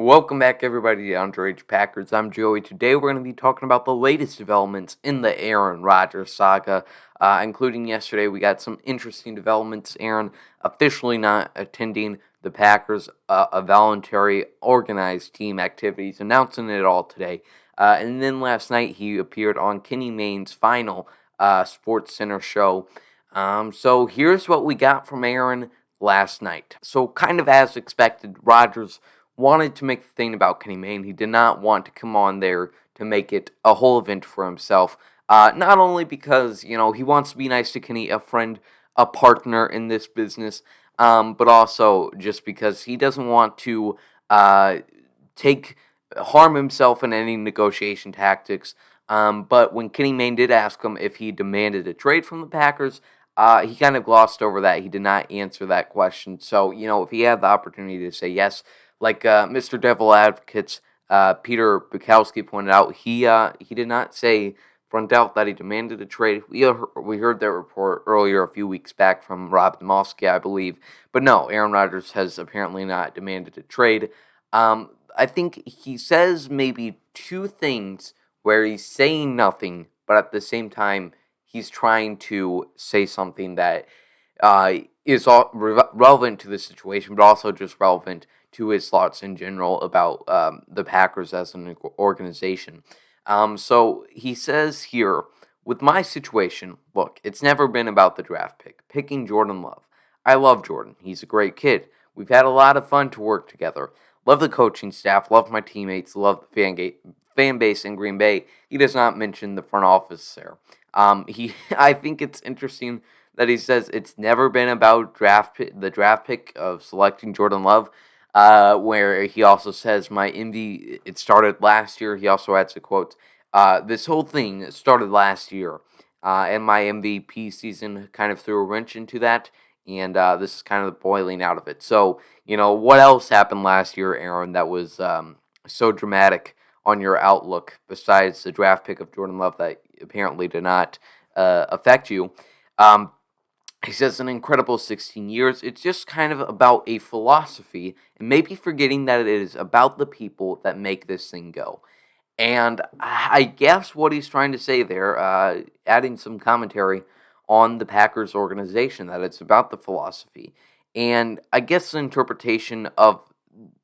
Welcome back, everybody, to Underage Packers. I'm Joey. Today, we're going to be talking about the latest developments in the Aaron Rodgers saga, including yesterday. We got some interesting developments. Aaron officially not attending the Packers' a voluntary organized team activities, announcing it all today. And then last night, he appeared on Kenny Mayne's final Sports Center show. So here's what we got from Aaron last night. So kind of as expected, Rodgers wanted to make the thing about Kenny Mayne. He did not want to come on there to make it a whole event for himself. Not only because, he wants to be nice to Kenny, a friend, a partner in this business, but also just because he doesn't want to harm himself in any negotiation tactics. But when Kenny Mayne did ask him if he demanded a trade from the Packers, he kind of glossed over that. He did not answer that question. So, if he had the opportunity to say yes, like Mr. Devil Advocates Peter Bukowski pointed out, he did not say front out that he demanded a trade. We heard that report earlier a few weeks back from Rob Demowski, I believe. But no, Aaron Rodgers has apparently not demanded a trade. I think he says maybe two things where he's saying nothing, but at the same time, he's trying to say something that is relevant to the situation, but also just relevant to his thoughts in general about the Packers as an organization. So he says here, with my situation, look, it's never been about the draft pick, picking Jordan Love. I love Jordan. He's a great kid. We've had a lot of fun to work together. Love the coaching staff, love my teammates, love the fan base in Green Bay. He does not mention the front office there. I think it's interesting that he says it's never been about the draft pick of selecting Jordan Love, where he also says my envy, it started last year. He also adds a quote, this whole thing started last year, and my MVP season kind of threw a wrench into that, and this is kind of the boiling out of it. So, what else happened last year, Aaron, that was so dramatic on your outlook besides the draft pick of Jordan Love that apparently did not affect you? He says an incredible 16 years. It's just kind of about a philosophy and maybe forgetting that it is about the people that make this thing go. And I guess what he's trying to say there, adding some commentary on the Packers organization, that it's about the philosophy. And I guess the interpretation of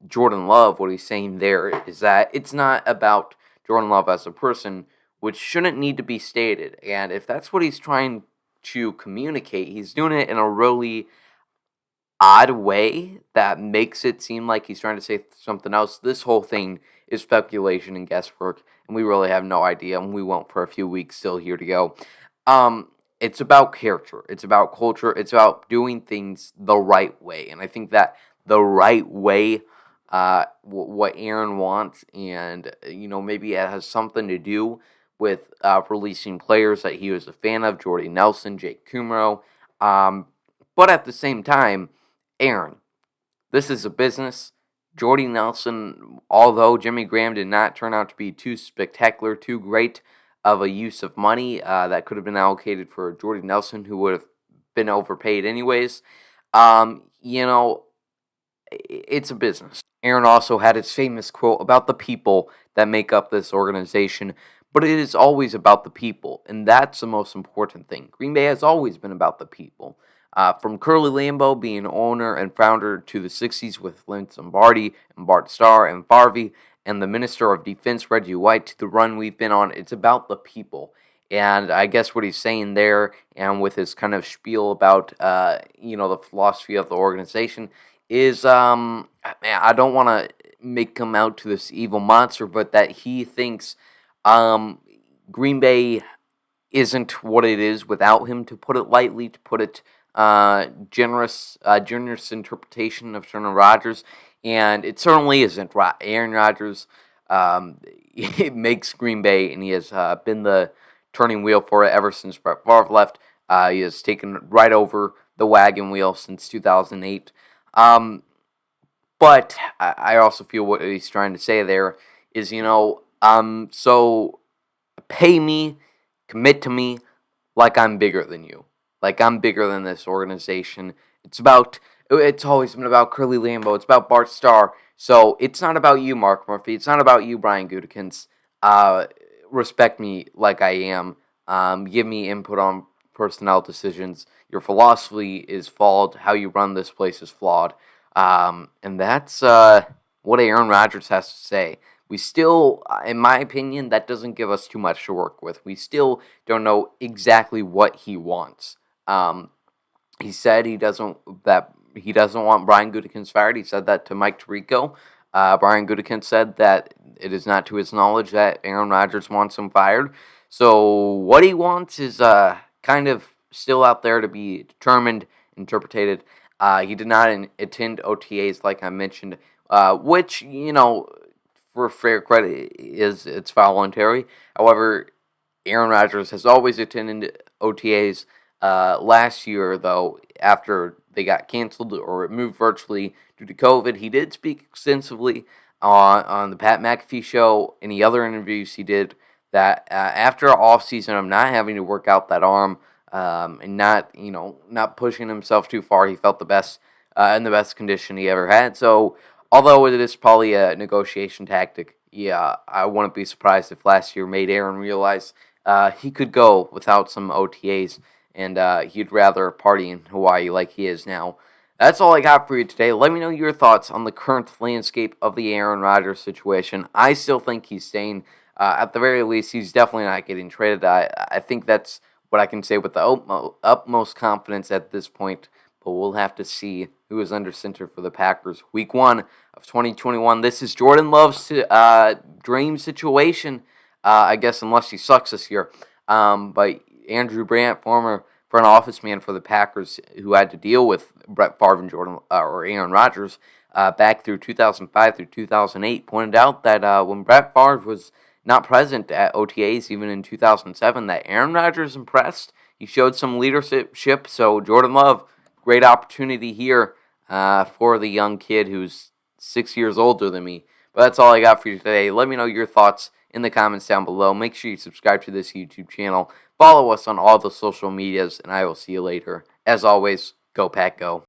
Jordan Love, what he's saying there is that it's not about Jordan Love as a person, which shouldn't need to be stated. And if that's what he's trying to communicate, he's doing it in a really odd way that makes it seem like he's trying to say something else. This whole thing is speculation and guesswork, and we really have no idea, and we won't for a few weeks still here to go. It's about character, it's about culture, it's about doing things the right way, and I think that the right way, what Aaron wants, and maybe it has something to do with releasing players that he was a fan of, Jordy Nelson, Jake Kumro. But at the same time, Aaron, this is a business. Jordy Nelson, although Jimmy Graham did not turn out to be too spectacular, too great of a use of money that could have been allocated for Jordy Nelson, who would have been overpaid anyways, it's a business. Aaron also had his famous quote about the people that make up this organization, but it is always about the people, and that's the most important thing. Green Bay has always been about the people. From Curly Lambeau being owner and founder to the 60s with Lombardi and Bart Starr and Farvey and the Minister of Defense Reggie White to the run we've been on, it's about the people. And I guess what he's saying there, and with his kind of spiel about, the philosophy of the organization, is, I don't want to make him out to this evil monster, but that he thinks Green Bay isn't what it is without him, to put it lightly, to put it generous interpretation of Aaron Rodgers, and it certainly isn't. Aaron Rodgers it makes Green Bay, and he has been the turning wheel for it ever since Brett Favre left. He has taken right over the wagon wheel since 2008. But I also feel what he's trying to say there is, so pay me, commit to me like I'm bigger than you. Like I'm bigger than this organization. It's always been about Curly Lambeau. It's about Bart Starr. So it's not about you, Mark Murphy. It's not about you, Brian Gutekunst. Uh, Respect me like I am. Give me input on personnel decisions. Your philosophy is flawed. How you run this place is flawed. And that's what Aaron Rodgers has to say. We still, in my opinion, that doesn't give us too much to work with. We still don't know exactly what he wants. Um, he said he doesn't want Brian Gutekunst fired. He said that to Mike Tirico. Brian Gutekunst said that it is not to his knowledge that Aaron Rodgers wants him fired. So what he wants is kind of still out there to be determined, interpreted. He did not attend OTAs like I mentioned, which for fair credit is it's voluntary. However, Aaron Rodgers has always attended OTAs. Last year, though, after they got canceled or moved virtually due to COVID, he did speak extensively on the Pat McAfee show, any other interviews he did, that after an off season of not having to work out that arm and not pushing himself too far, he felt the best in the best condition he ever had. So, although it is probably a negotiation tactic, yeah, I wouldn't be surprised if last year made Aaron realize he could go without some OTAs, and he'd rather party in Hawaii like he is now. That's all I got for you today. Let me know your thoughts on the current landscape of the Aaron Rodgers situation. I still think he's staying. At the very least, he's definitely not getting traded. I think that's what I can say with the utmost confidence at this point, but we'll have to see who is under center for the Packers. Week 1 of 2021. This is Jordan Love's dream situation, I guess, unless he sucks this year. But Andrew Brandt, former front office man for the Packers, who had to deal with Brett Favre and or Aaron Rodgers back through 2005 through 2008, pointed out that when Brett Favre was not present at OTAs, even in 2007, that Aaron Rodgers impressed. He showed some leadership. So Jordan Love, great opportunity here for the young kid who's 6 years older than me. But that's all I got for you today. Let me know your thoughts in the comments down below. Make sure you subscribe to this YouTube channel. Follow us on all the social medias, and I will see you later. As always, go Pack Go.